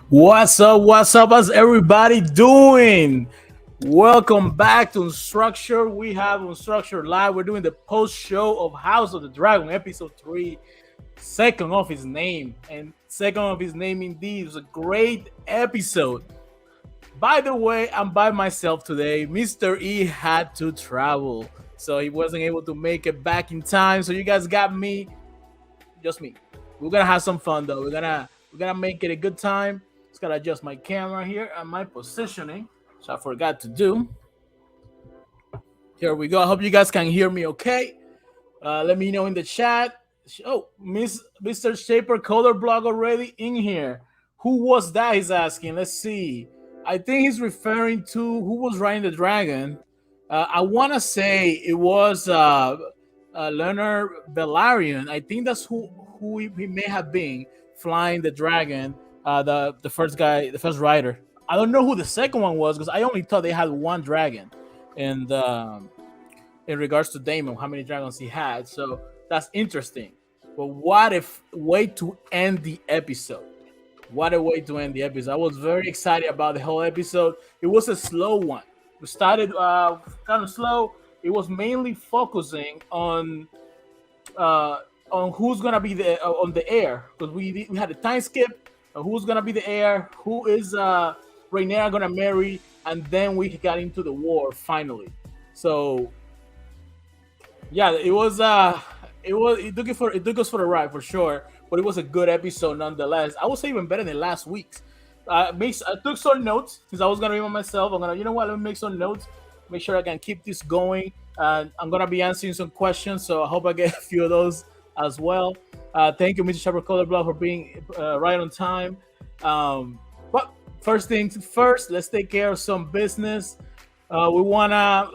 What's up? What's up? How's everybody doing? Welcome back to Unstructured. We have Unstructured Live. We're doing the post show of House of the Dragon, episode 3, second of his name. And second of his name, indeed. It was a great episode. By the way, I'm by myself today. Mr. E had to travel, so he wasn't able to make it back in time. So you guys got me, just me. We're gonna have some fun though. We're gonna make it a good time. Just gotta adjust my camera here and my positioning, so I forgot to do. Here we go. I hope you guys can hear me okay. Let me know in the chat. Oh, Mr. Shaper Color Blog already in here. Who was that? He's asking. Let's see. I think he's referring to who was riding the dragon. I want to say it was Leonard Bellarion. I think that's who he may have been flying the dragon. The first guy, the first rider. I don't know who the second one was because I only thought they had one dragon, and in regards to Damon, how many dragons he had. So that's interesting. But what if way to end the episode? What a way to end the episode. I was very excited about the whole episode. It was a slow one. We started kind of slow. It was mainly focusing on who's gonna be the on the air, because we had a time skip. Who's gonna be the heir? Who is Rhaenyra gonna marry? And then we got into the war finally. So yeah, it took us for a ride for sure, but it was a good episode nonetheless. I would say even better than last week's. I took some notes since I was gonna read myself. I'm gonna, you know what? Let me make some notes. Make sure I can keep this going. I'm gonna be answering some questions, so I hope I get a few of those as well. Thank you, Mr. Shepard Color for being right on time. But first things first, let's take care of some business. We wanna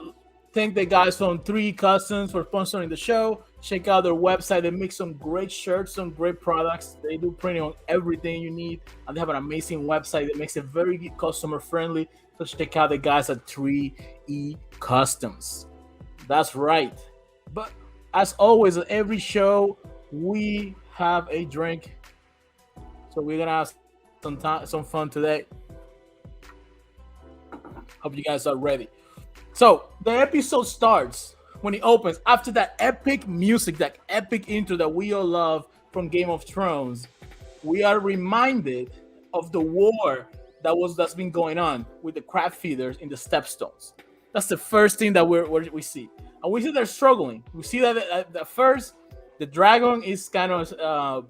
thank the guys from Three Cousins for sponsoring the show. Check out their website. They make some great shirts, some great products. They do printing on everything you need, and they have an amazing website that makes it very customer friendly. So check out the guys at 3E Customs. That's right. But as always, at every show, we have a drink. So we're gonna have some fun today. Hope you guys are ready. So the episode starts when it opens after that epic music, that epic intro that we all love from Game of Thrones. We are reminded of the war that's been going on with the crab feeders in the Stepstones. That's the first thing that we see, and we see they're struggling. We see that at first the dragon is kind of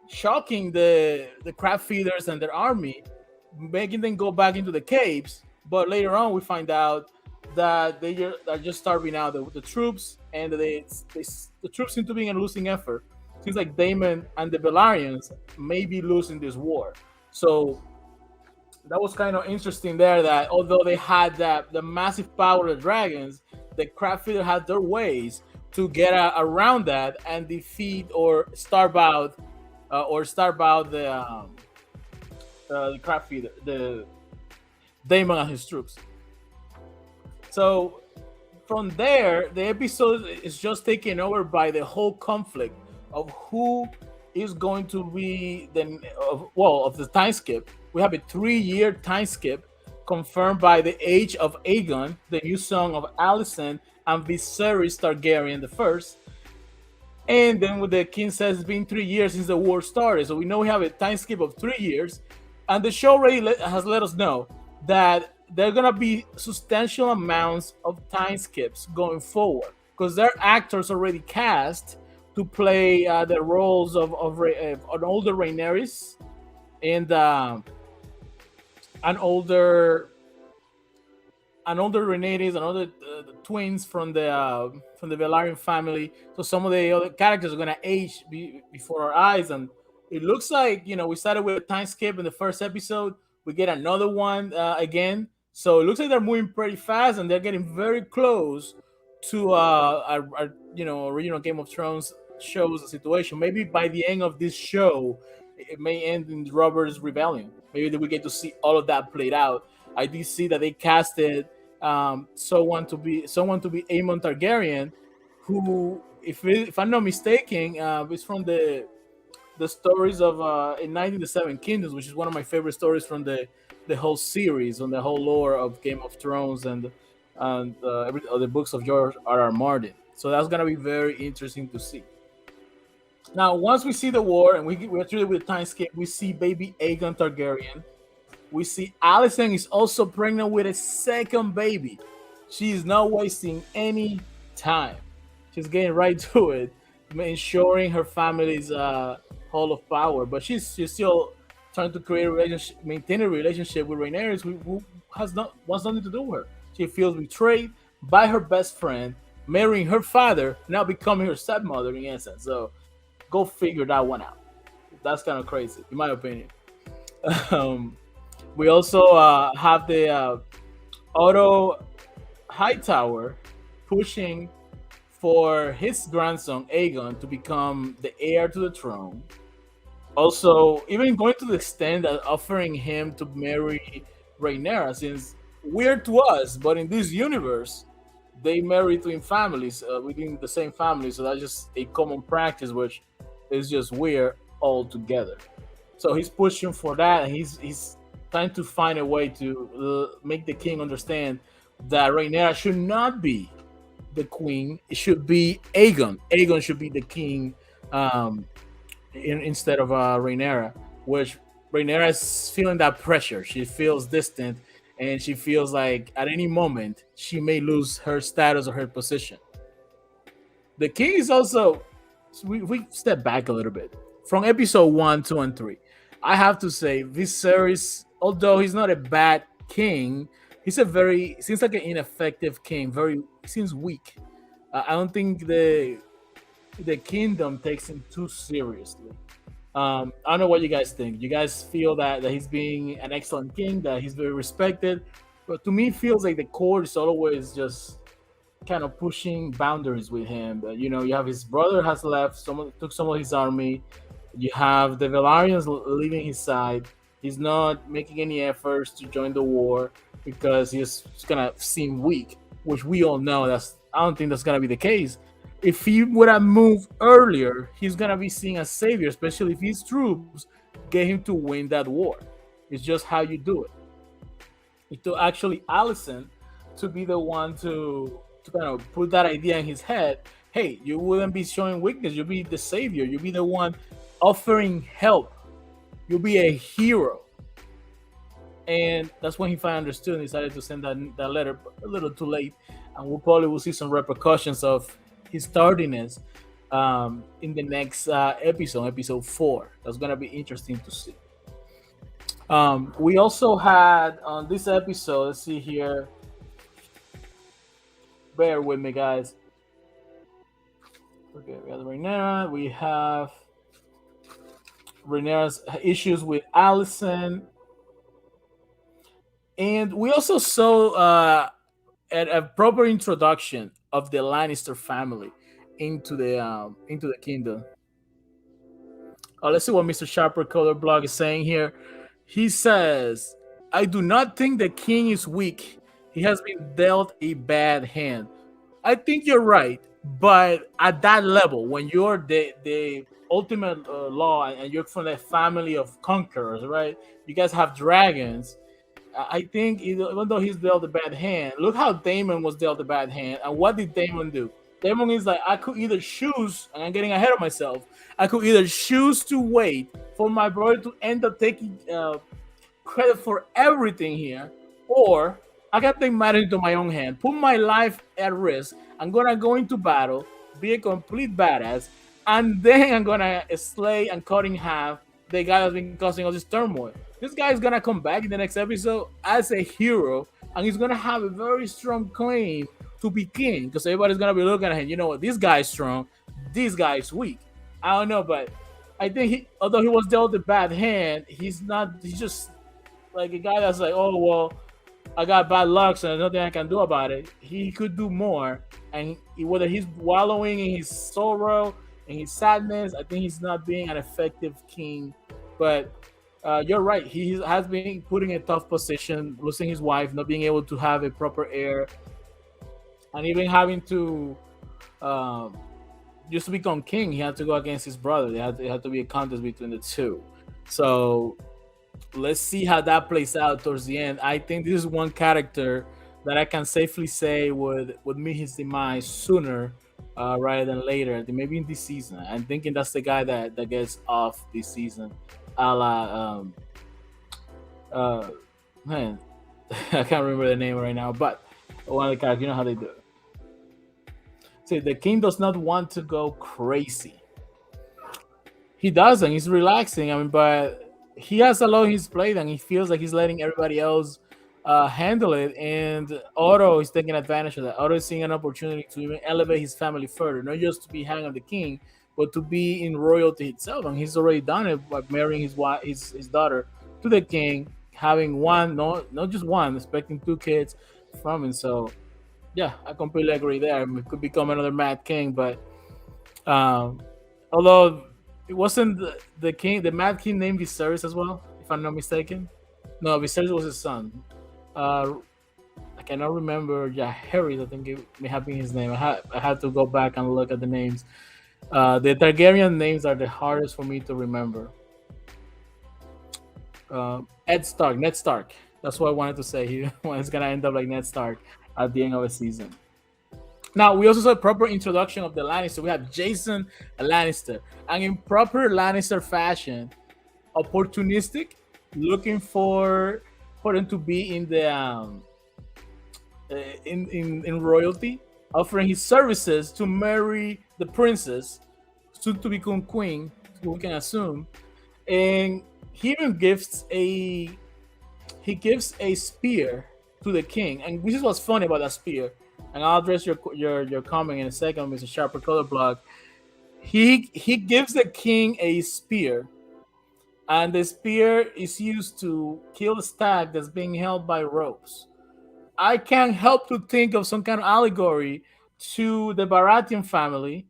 shocking the crab feeders and their army, making them go back into the caves. But later on, we find out that are just starving out the troops, and the troops seem to be in a losing effort. Seems like Daemon and the Bellarians may be losing this war. So that was kind of interesting there. That although they had the massive power of the dragons, the crab feeder had their ways to get around that and defeat or starve out the crab feeder, the Daemon and his troops. So from there, the episode is just taken over by the whole conflict of who is going to be of the time skip. We have a 3-year time skip confirmed by the age of Aegon, the new son of Alicent and Viserys Targaryen the first. And then with the king says it's been 3 years since the war started, so we know we have a time skip of 3 years, and the show already has let us know that there are gonna be substantial amounts of time skips going forward because their actors already cast to play the roles of an older Rhaenyra and an older Rhaenyra and other the twins from the Velaryon family. So some of the other characters are gonna age before our eyes, and it looks like we started with a time skip in the first episode. We get another one again. So it looks like they're moving pretty fast, and they're getting very close to our original Game of Thrones shows situation. Maybe by the end of this show, it may end in Robert's rebellion. Maybe we get to see all of that played out. I did see that they casted someone to be Aemon Targaryen, who, if I'm not mistaken, is from the the stories of Igniting the Seven Kingdoms, which is one of my favorite stories from the whole series, on the whole lore of Game of Thrones and the books of George R. R. Martin. So that's gonna be very interesting to see. Now, once we see the war and we're treated with a time skip, we see baby Aegon Targaryen. We see Allison is also pregnant with a second baby. She is not wasting any time. She's getting right to it, ensuring her family's hall of power. But she's still trying to create a relationship, maintain a relationship with Rhaenyra, who has not wants nothing to do with her. She feels betrayed by her best friend, marrying her father, now becoming her stepmother in essence. So go figure that one out. That's kind of crazy, in my opinion. Um, we also have the Otto Hightower pushing for his grandson Aegon to become the heir to the throne. Also, even going to the extent of offering him to marry Rhaenyra, since weird to us, but in this universe, they marry twin families within the same family, so that's just a common practice, which is just weird altogether. So he's pushing for that, and he's trying to find a way to make the king understand that Rhaenyra should not be the queen; it should be Aegon. Aegon should be the king, um, instead of Rhaenyra, which Rhaenyra is feeling that pressure. She feels distant, and she feels like at any moment she may lose her status or her position. The king is also. We step back a little bit from episode one, two, and three. I have to say, Viserys, although he's not a bad king, he's a very seems like an ineffective king. Very seems weak. I don't think the kingdom takes him too seriously. I don't know what you guys think. You guys feel that he's being an excellent king, that he's very respected, but to me, it feels like the court is always just kind of pushing boundaries with him. But, you have his brother has left, someone took some of his army. You have the Valarians leaving his side. He's not making any efforts to join the war because he's gonna seem weak, which we all know that's. I don't think that's gonna be the case. If he would have moved earlier, he's gonna be seen as savior, especially if his troops get him to win that war. It's just how you do it. To actually Allison to be the one to kind of put that idea in his head. Hey, you wouldn't be showing weakness. You'll be the savior. You'll be the one offering help. You'll be a hero. And that's when he finally understood and decided to send that letter a little too late. And we'll probably will see some repercussions of his tardiness in the next episode 4. That's going to be interesting to see. We also had on this episode, let's see here. Bear with me, guys. Okay, we have Rhaenyra. We have Rhaenyra's issues with Allison. And we also saw a proper introduction of the Lannister family into the kingdom. Let's see what Mr. Sharper Color Blog is saying here. He says, I do not think the king is weak. He has been dealt a bad hand. I think you're right, but at that level, when you're the ultimate law and you're from the family of conquerors, right? You guys have dragons. I think even though he's dealt a bad hand, look how Damon was dealt a bad hand. And what did Damon do? Damon is like, I could either choose, and I'm getting ahead of myself, I could either choose to wait for my brother to end up taking credit for everything here, or I can take matters into my own hand, put my life at risk. I'm going to go into battle, be a complete badass, and then I'm going to slay and cut in half the guy that's been causing all this turmoil. This guy is going to come back in the next episode as a hero, and he's going to have a very strong claim to be king because everybody's going to be looking at him. You know what? This guy is strong. This guy is weak. I don't know, but I think although he was dealt a bad hand, he's just like a guy that's like, oh, well, I got bad luck, so there's nothing I can do about it. He could do more, and whether he's wallowing in his sorrow and his sadness, I think he's not being an effective king. But you're right. He has been put in a tough position, losing his wife, not being able to have a proper heir, and even having to used to become king, he had to go against his brother. It had to be a contest between the two. So let's see how that plays out towards the end. I think this is one character that I can safely say would meet his demise sooner rather than later. Maybe in this season. I'm thinking that's the guy that gets off this season. A la uh man, I can't remember the name right now, but one of the characters, you know how they do it. So the king does not want to go crazy. He doesn't. He's relaxing. I mean, but he has a lot on his plate, and he feels like he's letting everybody else handle it. And Otto is taking advantage of that. Otto is seeing an opportunity to even elevate his family further, not just to be hanging on the king, but to be in royalty itself. And he's already done it by marrying his wife, his daughter, to the king, having one, not just one, expecting two kids from him. So yeah, I completely agree there. It could become another Mad King, but um, although it wasn't the king, the Mad King named Viserys as well, if I'm not mistaken. No, Viserys was his son. Uh, I cannot remember. Yeah, Harry, I think it may have been his name. I had to go back and look at the names. The Targaryen names are the hardest for me to remember. Ed Stark, Ned Stark. That's what I wanted to say. He was gonna end up like Ned Stark at the end of the season. Now we also saw a proper introduction of the Lannister. We have Jason Lannister, and in proper Lannister fashion, opportunistic, looking for him to be in the in royalty, offering his services to marry the princess, soon to become queen, we can assume, and he even gives a spear to the king, and this is what's funny about that spear. And I'll address your comment in a second, Mr. Sharper Color Block. He gives the king a spear, and the spear is used to kill a stag that's being held by ropes. I can't help to think of some kind of allegory to the Baratheon family,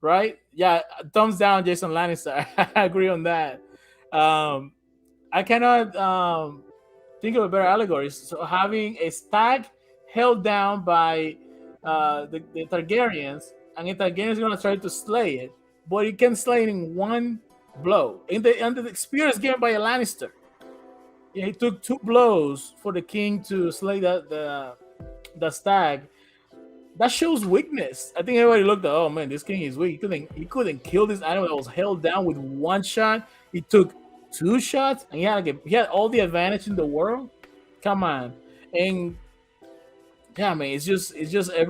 right? Yeah, thumbs down, Jason Lannister. I agree on that. Um, I cannot think of a better allegory. So having a stag held down by the Targaryens, and the Targaryens are going to try to slay it, but it can slay it in one blow. And the spear is given by a Lannister. Yeah, he took two blows for the king to slay the stag. That shows weakness. I think everybody looked at, oh man, this king is weak. He couldn't kill this animal that was held down with one shot. He took two shots, and he had all the advantage in the world. Come on, and yeah, man,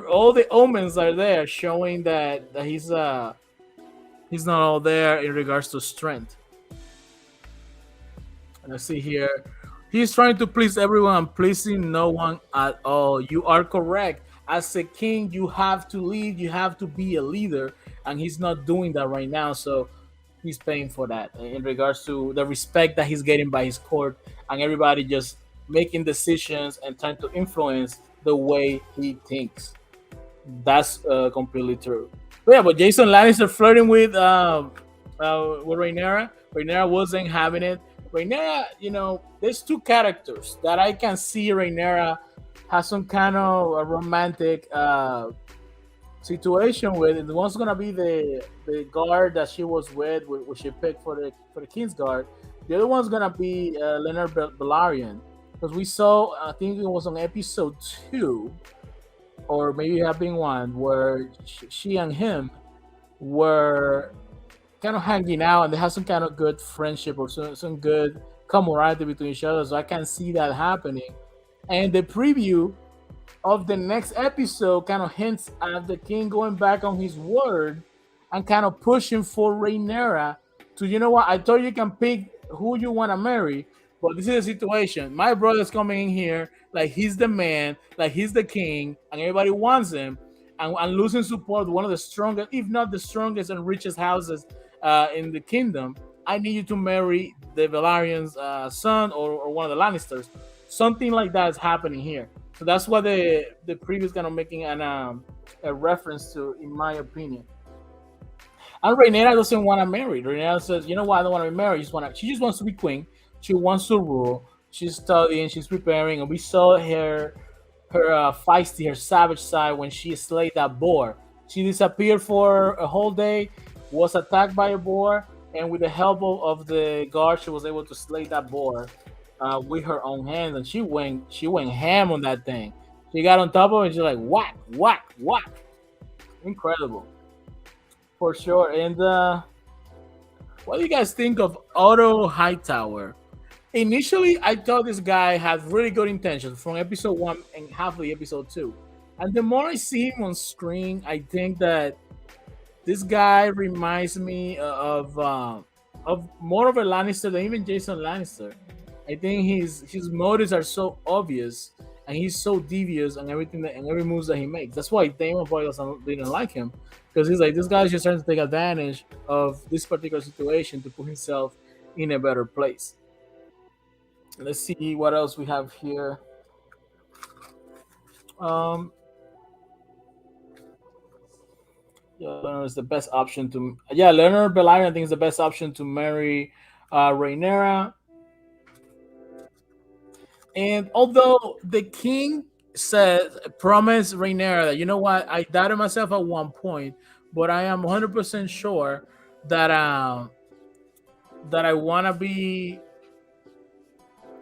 all the omens are there showing that he's not all there in regards to strength. And I see here, he's trying to please everyone and pleasing no one at all. You are correct. As a king, you have to lead. You have to be a leader, and he's not doing that right now. So he's paying for that in regards to the respect that he's getting by his court and everybody just making decisions and trying to influence the way he thinks. That's completely true. But yeah, but Jason Lannister flirting with Rhaenyra. Rhaenyra wasn't having it. Rhaenyra, there's two characters that I can see Rhaenyra has some kind of a romantic situation with. And one's gonna be the guard that she was with, which she picked for the King's Guard. The other one's gonna be Leonard Bellarian, because we saw, I think it was on episode 2, or maybe it had been one, where she and him were kind of hanging out, and they have some kind of good friendship or some good camaraderie between each other. So I can see that happening. And the preview of the next episode kind of hints at the king going back on his word and kind of pushing for Rhaenyra to, you know what, I told you can pick who you want to marry, but this is the situation. My brother's coming in here like he's the man, like he's the king, and everybody wants him, and losing support, one of the strongest, if not the strongest and richest houses in the kingdom. I need you to marry the Valarian's son, or one of the Lannisters. Something like that is happening here. So that's what the previous kind of making a reference to, in my opinion. And Rhaenyra doesn't want to marry. Rhaenyra says, "You know what? I don't want to be married. She just wants to be queen. She wants to rule. She's studying. She's preparing." And we saw her feisty, her savage side when she slayed that boar. She disappeared for a whole day, was attacked by a boar, and with the help of the guard, she was able to slay that boar with her own hands. And she went ham on that thing. She got on top of it. And she's like whack, whack, whack. Incredible for sure. And what do you guys think of Otto Hightower? Initially, I thought this guy had really good intentions from episode one and half of the episode two. And the more I see him on screen, I think that this guy reminds me of more of a Lannister than even Jason Lannister. I think his motives are so obvious and he's so devious and everything that and every moves that he makes. That's why Damon probably didn't like him because he's like this guy's just trying to take advantage of this particular situation to put himself in a better place. Let's see what else we have here. Um, yeah, Leonard is the best option to. Yeah, Leonard Bellarian I think is the best option to marry Rhaenyra. And although the king said promised Rhaenyra that I doubted myself at one point, but I am 100% sure that that I want to be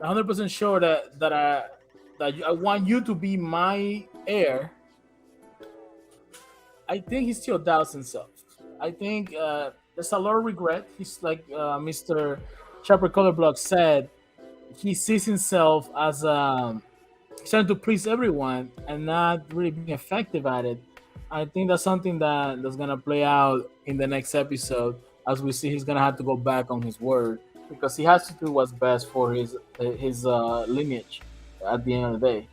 100% sure that I want you to be my heir. I think he still doubts himself. I think there's a lot of regret. He's like Mr. Chopper Colorblock said. He sees himself as trying to please everyone and not really being effective at it. I think that's something that's gonna play out in the next episode as we see he's gonna have to go back on his word because he has to do what's best for his lineage at the end of the day.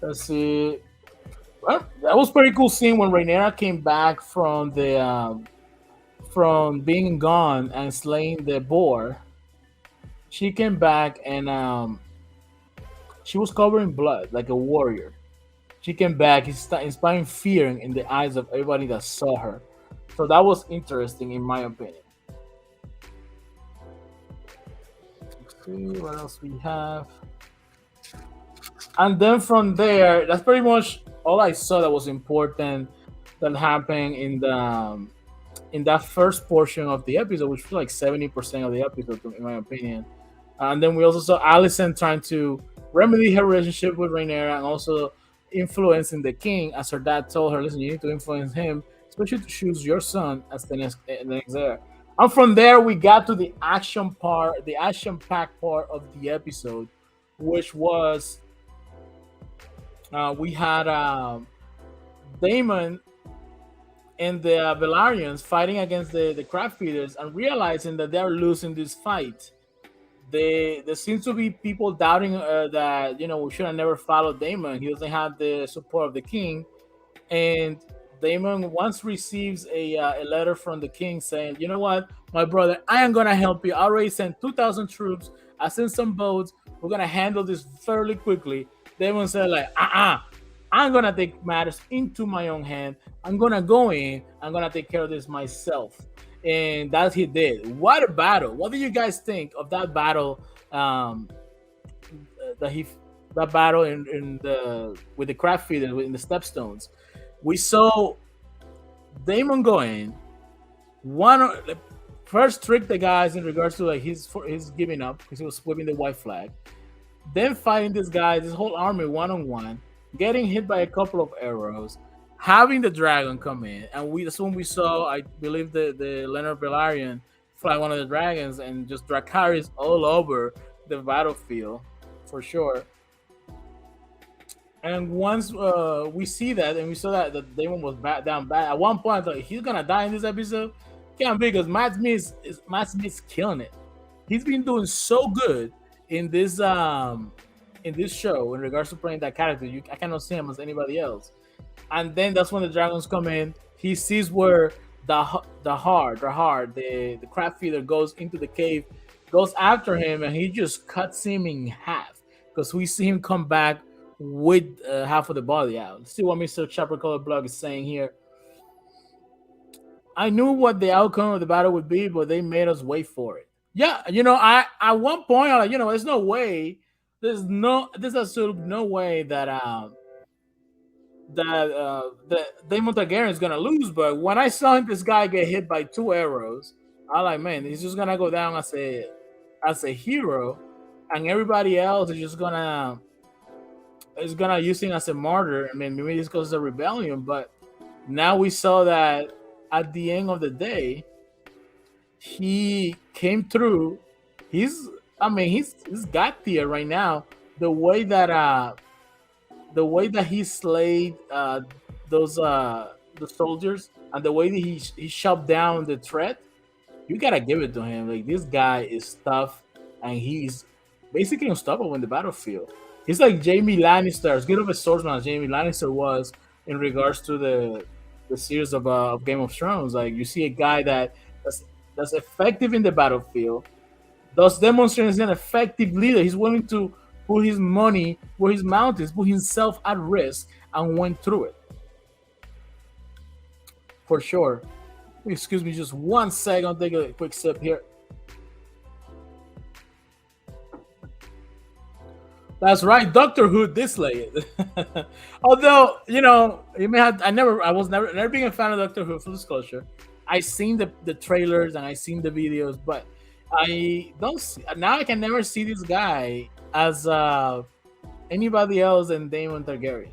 Let's see. Well, that was pretty cool scene when Rhaenyra came back from being gone and slaying the boar. She came back and she was covered in blood like a warrior. She came back, inspiring fear in the eyes of everybody that saw her. So that was interesting, in my opinion. Let's see what else we have. And then from there, that's pretty much all I saw that was important that happened in that first portion of the episode, which was like 70% of the episode, in my opinion. And then we also saw Allison trying to remedy her relationship with Rhaenyra and also influencing the king, as her dad told her, "Listen, you need to influence him, especially to choose your son as the next heir." And from there, we got to the action part, the action-packed part of the episode, which was we had Damon and the Velaryon fighting against the crab feeders and realizing that they're losing this fight. There seems to be people doubting that we should have never followed Damon. He doesn't have the support of the king, and Damon once receives a letter from the king saying, "You know what, my brother, I am gonna help you. I already sent 2,000 troops. I sent some boats. We're gonna handle this fairly quickly." Damon said, "Like, I'm gonna take matters into my own hand. I'm gonna go in. I'm gonna take care of this myself." And that he did. What a battle! What do you guys think of that battle? That he that battle in the with the craft feeder in the stepstones. We saw Damon go in. One first trick the guys in regards to like his giving up because he was waving the white flag. Then fighting this guy, this whole army one on one, getting hit by a couple of arrows, having the dragon come in, and that's when we saw, I believe, the Leonard Bellarian fly one of the dragons and just Dracarys all over the battlefield, for sure. And once we see that, and we saw that Damon was down bad, at one point, I thought he's gonna die in this episode. Can't be because Matt Smith's killing it. He's been doing so good in this show in regards to playing that character. I cannot see him as anybody else. And then that's when the dragons come in. He sees where the crab feeder goes into the cave, goes after him, and he just cuts him in half because we see him come back with half of the body out. Let's see what Mr. Chopper Color Blog is saying here. I knew what the outcome of the battle would be, but they made us wait for it. Yeah, I at one point I'm like, there's no way, there's absolutely no way that that the Damon Targaryen is gonna lose. But when I saw this guy get hit by two arrows, I like, man, he's just gonna go down as a hero, and everybody else is gonna use him as a martyr. I mean, maybe this goes to rebellion, but now we saw that at the end of the day, he came through. He's, I mean, he's got there right now. The way that he slayed those the soldiers, and the way that he shot down the threat, you gotta give it to him. Like, this guy is tough, and he's basically unstoppable in the battlefield. He's like Jamie Lannister, as good of a swordsman as Jamie Lannister was in regards to the series of Game of Thrones. Like, you see a guy that's, that's effective in the battlefield, thus demonstrating he's an effective leader. He's willing to put his money where his mouth is, put himself at risk, and went through it for sure. Excuse me, just one second. I'll take a quick sip here. That's right, Doctor Who dislike it. Although, you may have, I was never being a fan of Doctor Who, full disclosure. I seen the trailers and I seen the videos, but I don't see, now I can never see this guy as anybody else than Damon Targaryen.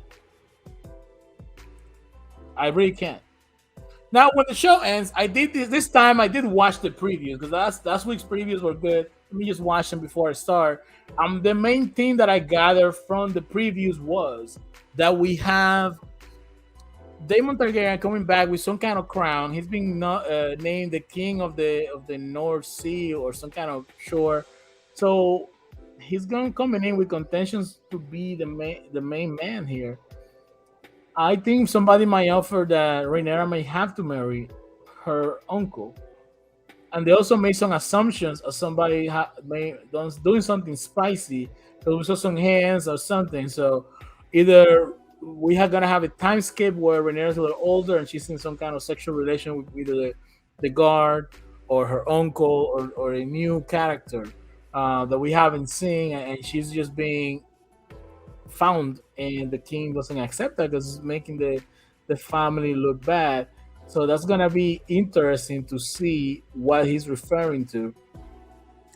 I really can't. Now, when the show ends, I did this time. I did watch the previews because last week's previews were good. Let me just watch them before I start. The main thing that I gathered from the previews was that we have Daemon Targaryen coming back with some kind of crown. He's being named the king of the North Sea or some kind of shore. So he's going coming in with contentions to be the main man here. I think somebody might offer that Rhaenyra may have to marry her uncle, and they also made some assumptions of somebody doing something spicy. So we saw some hands or something. So either we are gonna have a time skip where Rhaenyra's a little older and she's in some kind of sexual relation with either the guard or her uncle, or a new character that we haven't seen, and she's just being found, and the king doesn't accept that because it's making the family look bad. So that's gonna be interesting to see what he's referring to,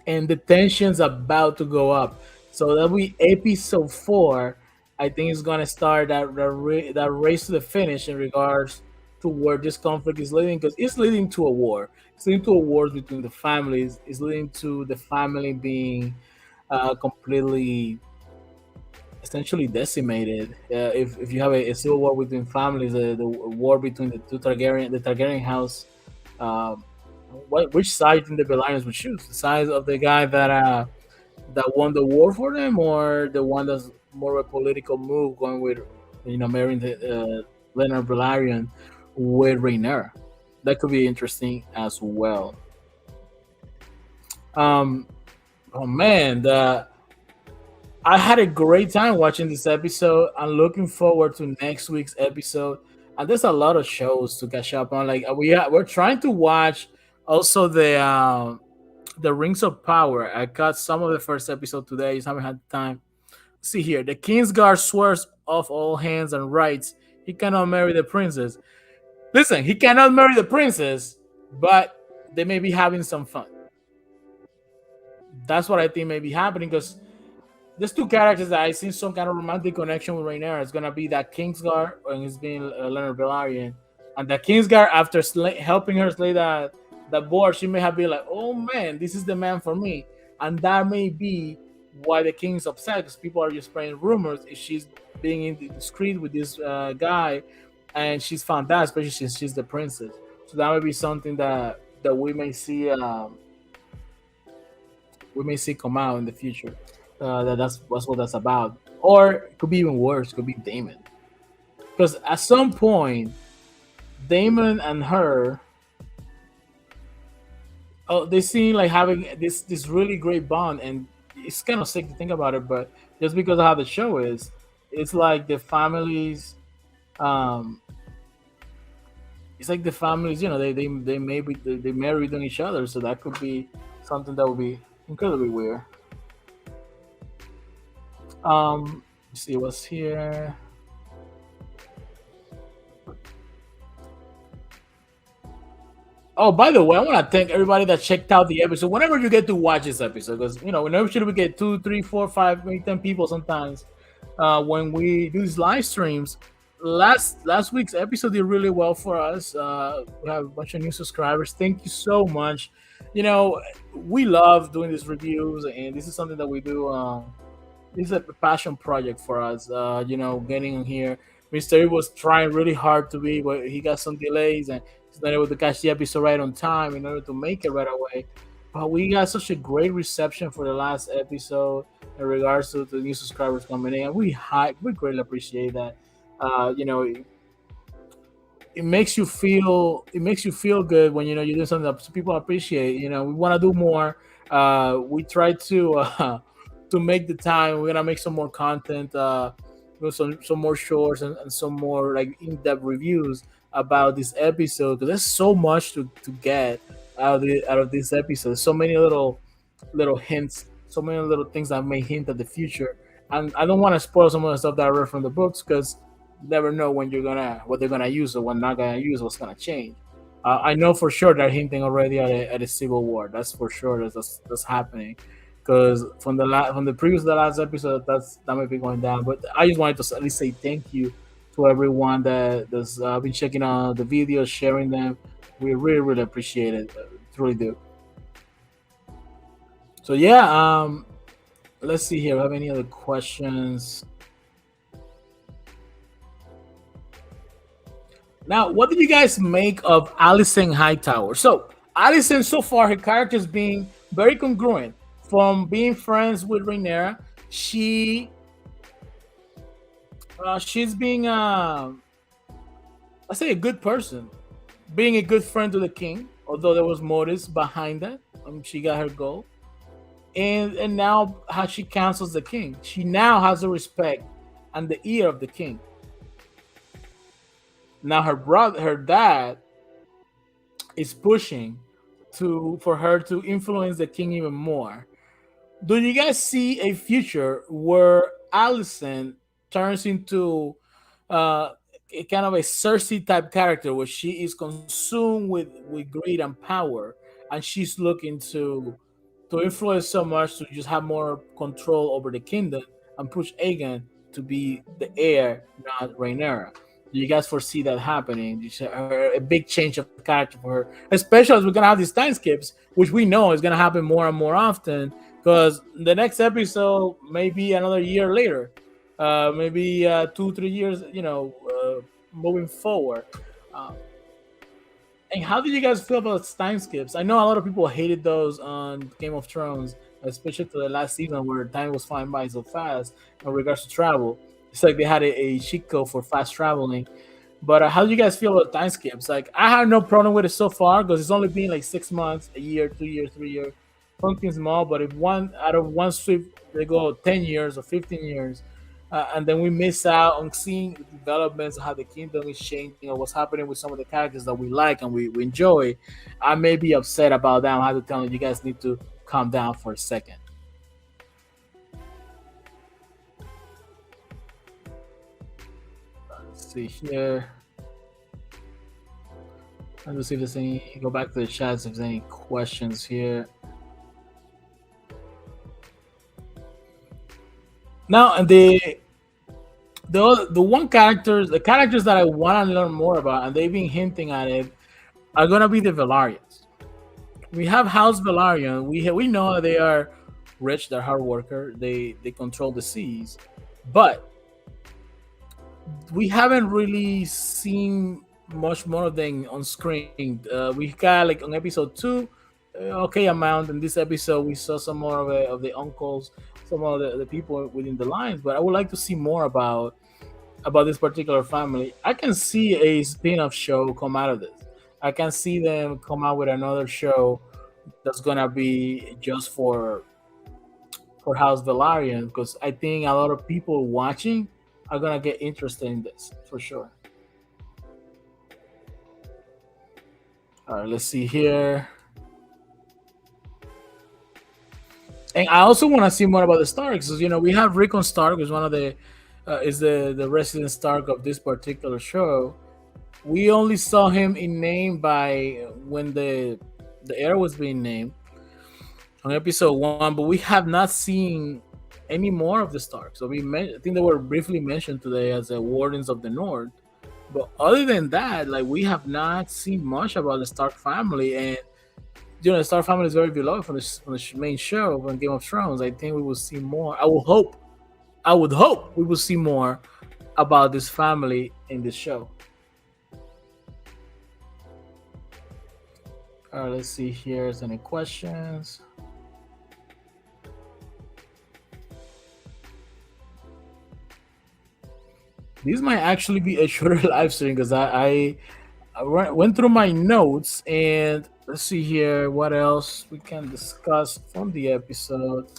and the tension's about to go up. So that'll be episode 4. I think it's gonna start that race to the finish in regards to where this conflict is leading, because it's leading to a war. It's leading to a war between the families. It's leading to the family being completely, essentially decimated. If you have a civil war between families, the war between the Targaryen house, um, which side do the Bellarians would choose? The side of the guy that won the war for them, or the one that's more of a political move, going with marrying the Leonard Bellarian with Rhaenyra? That could be interesting as well. Um, oh man, I had a great time watching this episode. I'm looking forward to next week's episode. And there's a lot of shows to catch up on. Like, we're trying to watch also the Rings of Power. I got some of the first episode today. Just haven't had time. See here, the Kingsguard swears off all hands and rights. He cannot marry the princess. Listen, he cannot marry the princess, but they may be having some fun. That's what I think may be happening, because there's two characters that I see some kind of romantic connection with right now. It's gonna be that Kingsguard, and it's being Leonard Bellarian, and the Kingsguard, after helping her slay that board, she may have been like, "Oh man, this is the man for me," and that may be why the king's upset, because people are just spreading rumors if she's being indiscreet with this guy, and she's found out, especially since she's the princess. So that may be something that we may see come out in the future. That's what that's about. Or it could be even worse. It could be Damon, because at some point, Damon and her, oh, they seem like having this really great bond, and it's kind of sick to think about it. But just because of how the show is, it's like the families. Um, it's like the families. They maybe they married on each other, so that could be something that would be incredibly weird. Let's see what's here. Oh, by the way, I want to thank everybody that checked out the episode. Whenever you get to watch this episode, because whenever should we get two, three, four, five, maybe 10 people sometimes when we do these live streams. Last week's episode did really well for us. We have a bunch of new subscribers. Thank you so much. You know, we love doing these reviews, and this is something that we do. This is a passion project for us. Getting in here. Mr. E was trying really hard to be, but he got some delays and he's not able to catch the episode right on time in order to make it right away. But we got such a great reception for the last episode in regards to the new subscribers coming in. We greatly appreciate that. You know, it makes you feel good when you do something that people appreciate. We want to do more. We try to to make the time. We're gonna make some more content, with some more shorts and some more like in-depth reviews about this episode because there's so much to get out of this episode. So many little hints, so many little things that may hint at the future. And I don't want to spoil some of the stuff that I read from the books because you never know what they're gonna use or what not gonna use, what's gonna change. I know for sure they're hinting already at a civil war. That's for sure. That's happening because from the previous the last episode that might be going down. But I just wanted to at least say thank you to everyone that's been checking out the videos, sharing them. We really really appreciate it. Really do. So yeah, let's see here. Do I have any other questions? Now, what did you guys make of Alison Hightower? So, Alison, so far, her character is being very congruent. From being friends with Rhaenyra, she's being, I say, a good person, being a good friend to the king. Although there was motives behind that, she got her goal, and now how she counsels the king. She now has the respect and the ear of the king. Now her dad is pushing to for her to influence the king even more. Do you guys see a future where Allison turns into a kind of a Cersei type character where she is consumed with greed and power, and she's looking to influence so much to just have more control over the kingdom and push Aegon to be the heir, not Rhaenyra? Do you guys foresee that happening? A big change of character for her, especially as we're gonna have these time skips, which we know is gonna happen more and more often. Because the next episode may be another year later, maybe 2 3 years, moving forward. Uh, and how did you guys feel about time skips? I know a lot of people hated those on Game of Thrones, especially to the last season where time was flying by so fast in regards to travel. It's like they had a cheat code for fast traveling. But how do you guys feel about time skips? Like, I have no problem with it so far because it's only been like 6 months, a year, 2 years, 3 years, something small. But if one out of one sweep they go 10 years or 15 years, and then we miss out on seeing the developments, how the kingdom is changing, or what's happening with some of the characters that we like and we enjoy, I may be upset about that. I have to tell you, you guys need to calm down for a second. Let's see here. Let's see if there's any. Go back to the chat if there's any questions here. Now, and the characters that I want to learn more about, and they've been hinting at it, are gonna be the Valarians. We have House Velaryon. We know that they are rich, they're hard worker, they control the seas, but we haven't really seen much more of them on screen. We got like on episode two, okay amount. In this episode, we saw some more of the uncles, some of the people within the lines. But I would like to see more about this particular family. I can see a spin-off show come out of this. I can see them come out with another show that's gonna be just for House Velaryon because I think a lot of people watching are gonna get interested in this for sure. All right, let's see here. And I also want to see more about the Starks. Because, we have Rickon Stark, who's one of the is the resident Stark of this particular show. We only saw him in name by when the heir was being named on episode one, but we have not seen any more of the Starks. So I think they were briefly mentioned today as the Wardens of the North. But other than that, like we have not seen much about the Stark family, and the Stark family is very beloved from the main show from Game of Thrones. I think we will see more. I would hope we will see more about this family in this show. All right, let's see here. Is any questions? This might actually be a shorter live stream because I went through my notes and let's see here what else we can discuss from the episode.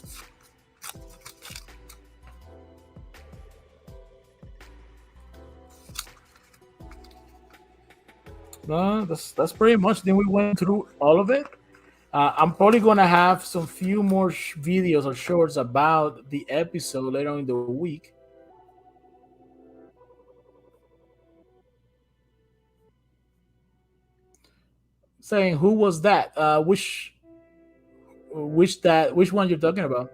No, that's pretty much. Then we went through all of it. I'm probably gonna have some few more videos or shorts about the episode later on in the week. Saying who was that? Which one you're talking about?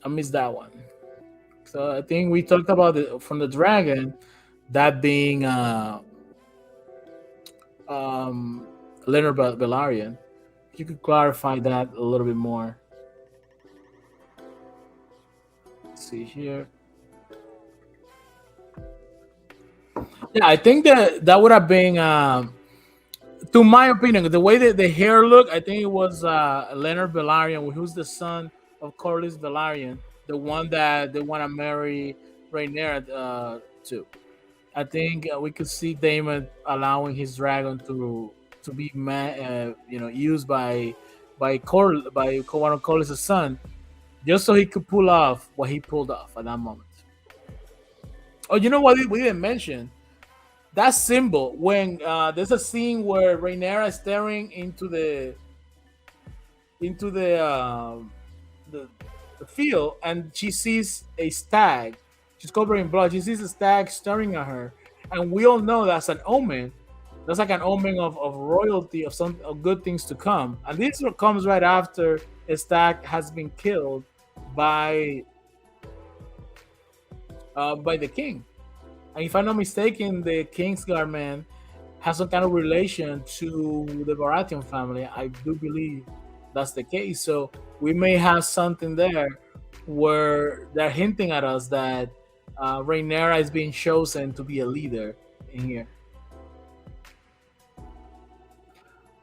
I missed that one. So I think we talked about it from the dragon, that being um, Leonard Bellarian. If you could clarify that a little bit more. Let's see here. Yeah, I think that would have been, to my opinion, the way that the hair looked. I think it was Leonard Bellarian, who's the son of Corlys Bellarian, the one that they want to marry Rhaenyra to. I think we could see Damon allowing his dragon to be used by one of Corlys' son, just so he could pull off what he pulled off at that moment. Oh, you know what we didn't mention? That symbol when there's a scene where Rhaenyra is staring into the the field and she sees a stag. She's covered in blood. She sees a stag staring at her, and we all know that's an omen. That's like an omen of royalty, of some of good things to come. And this comes right after a stag has been killed by by the king. And if I'm not mistaken, the Kingsguard man has some kind of relation to the Baratheon family. I do believe that's the case. So we may have something there where they're hinting at us that Rhaenyra is being chosen to be a leader in here.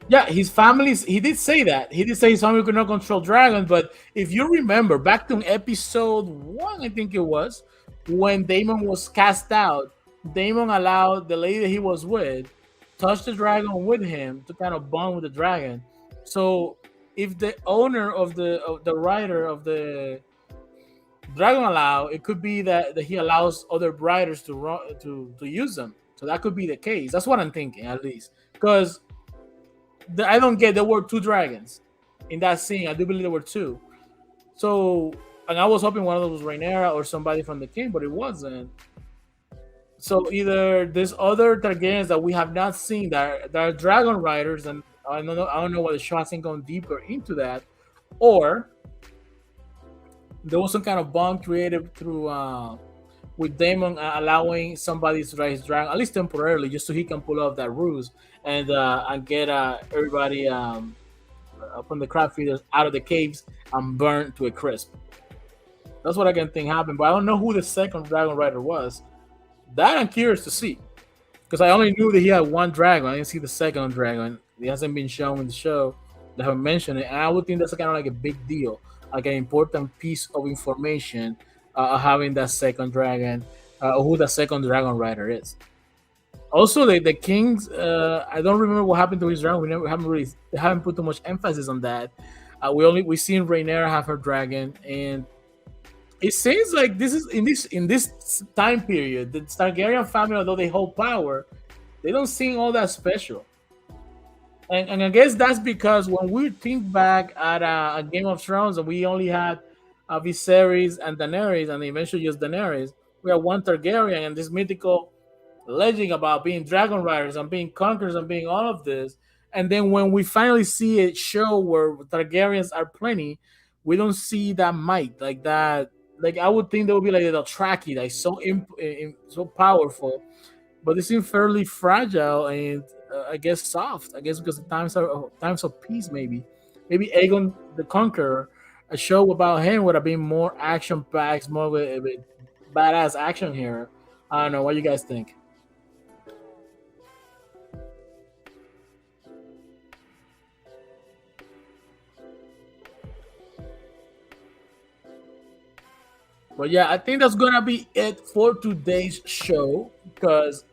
Yeah, his family's. He did say that. He did say his family could not control dragons. But if you remember, back to episode one, I think it was, when Daemon was cast out, Daemon allowed the lady that he was with touch the dragon with him to kind of bond with the dragon. So if the owner of the writer of the dragon allow, it could be that he allows other writers to use them. So that could be the case. That's what I'm thinking, at least, because I don't get there were two dragons in that scene. I do believe there were two. So, and I was hoping one of them was Rhaenyra or somebody from the king, but it wasn't. So either there's other Targaryens that we have not seen that are dragon riders, and I don't know why the show hasn't gone deeper into that, or there was some kind of bond created through with Daemon allowing somebody to ride his dragon, at least temporarily, just so he can pull off that ruse and get everybody from the crab feeders out of the caves and burn to a crisp. That's what I can think happened, but I don't know who the second dragon rider was. That I'm curious to see, because I only knew that he had one dragon. I didn't see the second dragon. It hasn't been shown in the show. They haven't mentioned it, and I would think that's kind of like a big deal, like an important piece of information, having that second dragon, who the second dragon rider is. Also, the kings. I don't remember what happened to his dragon. We haven't put too much emphasis on that. We seen Rhaenyra have her dragon, and it seems like this is in this time period, the Targaryen family, although they hold power, they don't seem all that special. And I guess that's because when we think back at a Game of Thrones, and we only had Viserys and Daenerys, and eventually just Daenerys, we have one Targaryen and this mythical alleging about being dragon riders and being conquerors and being all of this. And then when we finally see it show where Targaryens are plenty, we don't see that might like that. Like I would think there would be like a Dothraki that is so so powerful, but they seem fairly fragile and I guess soft. I guess because the times of peace, maybe Aegon the Conqueror, a show about him would have been more action packed, more with badass action here. I don't know what you guys think. But yeah, I think that's gonna be it for today's show because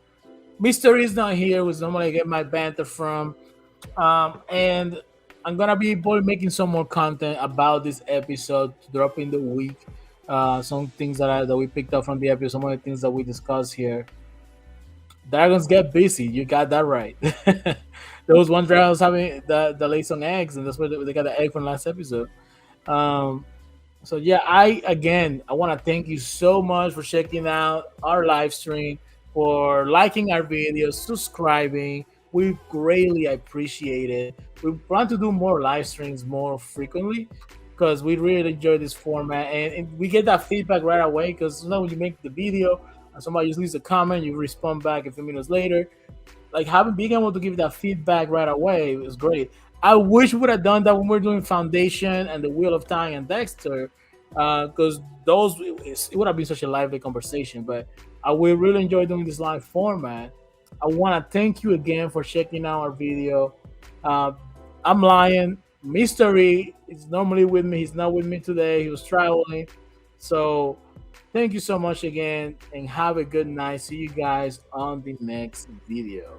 Mystery is not here, which normally I get my banter from. And I'm gonna be probably making some more content about this episode to drop in the week. Some things that we picked up from the episode, some of the things that we discussed here. Dragons get busy. You got that right. There was one dragon was having the laid some eggs, and that's where they got the egg from last episode. Um, so yeah, I want to thank you so much for checking out our live stream, for liking our videos, subscribing. We greatly appreciate it. We plan to do more live streams more frequently because we really enjoy this format, and we get that feedback right away. Because when you make the video and somebody just leaves a comment, you respond back a few minutes later, like having being able to give that feedback right away is great. I wish we would have done that when we are doing Foundation and the Wheel of Time and Dexter, because it would have been such a lively conversation. But I will really enjoy doing this live format. I want to thank you again for checking out our video. Uh, I'm Lion. Mystery is normally with me. He's not with me today. He was traveling. So thank you so much again and have a good night. See you guys on the next video.